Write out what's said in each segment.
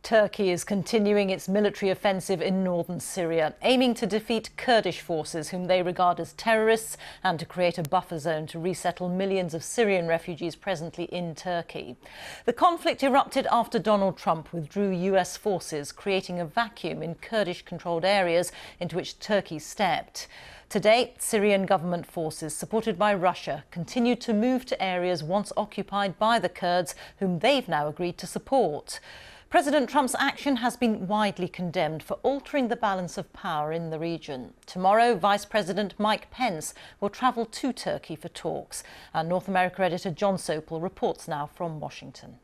Turkey is continuing its military offensive in northern Syria, aiming to defeat Kurdish forces whom they regard as terrorists and to create a buffer zone to resettle millions of Syrian refugees presently in Turkey. The conflict erupted after Donald Trump withdrew US forces, creating a vacuum in Kurdish-controlled areas into which Turkey stepped. Today, Syrian government forces, supported by Russia, continue to move to areas once occupied by the Kurds, whom they've now agreed to support. President Trump's action has been widely condemned for altering the balance of power in the region. Tomorrow, Vice-President Mike Pence will travel to Turkey for talks. Our North America editor John Sopel reports now from Washington.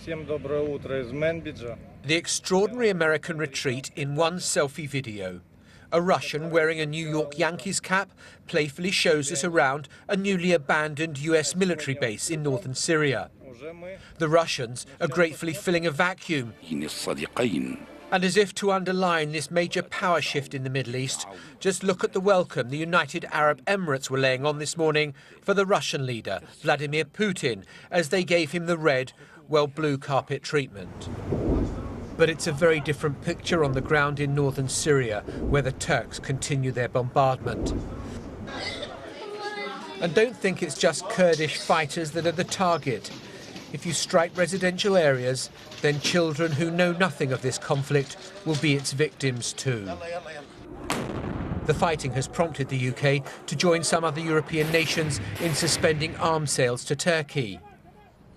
The extraordinary American retreat in one selfie video. A Russian wearing a New York Yankees cap playfully shows us around a newly abandoned US military base in northern Syria. The Russians are gratefully filling a vacuum. And as if to underline this major power shift in the Middle East, just look at the welcome the United Arab Emirates were laying on this morning for the Russian leader, Vladimir Putin, as they gave him the red, well, blue carpet treatment. But it's a very different picture on the ground in northern Syria, where the Turks continue their bombardment. And don't think it's just Kurdish fighters that are the target. If you strike residential areas, then children who know nothing of this conflict will be its victims too. The fighting has prompted the UK to join some other European nations in suspending arms sales to Turkey.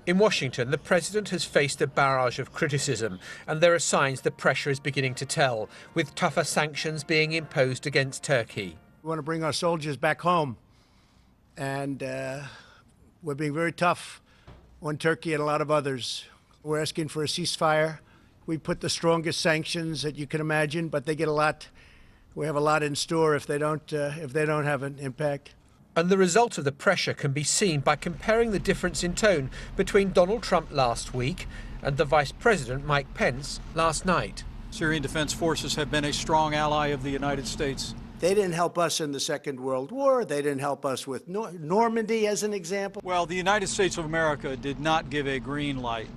In Washington, the president has faced a barrage of criticism, and there are signs the pressure is beginning to tell, with tougher sanctions being imposed against Turkey. We want to bring our soldiers back home, and we're being very tough on Turkey and a lot of others. We're asking for a ceasefire. We put the strongest sanctions that you can imagine, but they get a lot. We have a lot in store if they don't have an impact. And the result of the pressure can be seen by comparing the difference in tone between Donald Trump last week and the Vice-President Mike Pence last night. Syrian Defense Forces have been a strong ally of the United States. They didn't help us in the Second World War. They didn't help us with Normandy, as an example. Well, the United States of America did not give a green light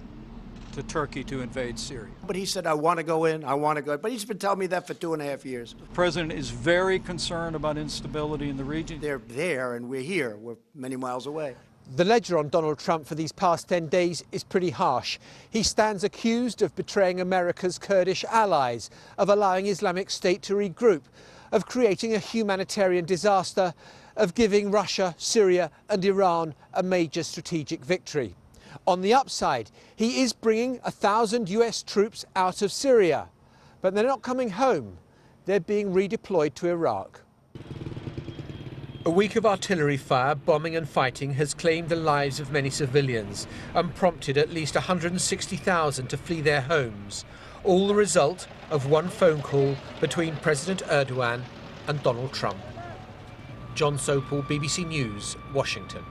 to Turkey to invade Syria. But he said, I want to go in, I want to go in. But he's been telling me that for 2.5 years. The president is very concerned about instability in the region. They're there and we're here. We're many miles away. The ledger on Donald Trump for these past 10 days is pretty harsh. He stands accused of betraying America's Kurdish allies, of allowing Islamic State to regroup, of creating a humanitarian disaster, of giving Russia, Syria and Iran a major strategic victory. On the upside, he is bringing 1,000 US troops out of Syria, but they're not coming home. They're being redeployed to Iraq. A week of artillery fire, bombing and fighting has claimed the lives of many civilians and prompted at least 160,000 to flee their homes. All the result of one phone call between President Erdogan and Donald Trump. John Sopel, BBC News, Washington.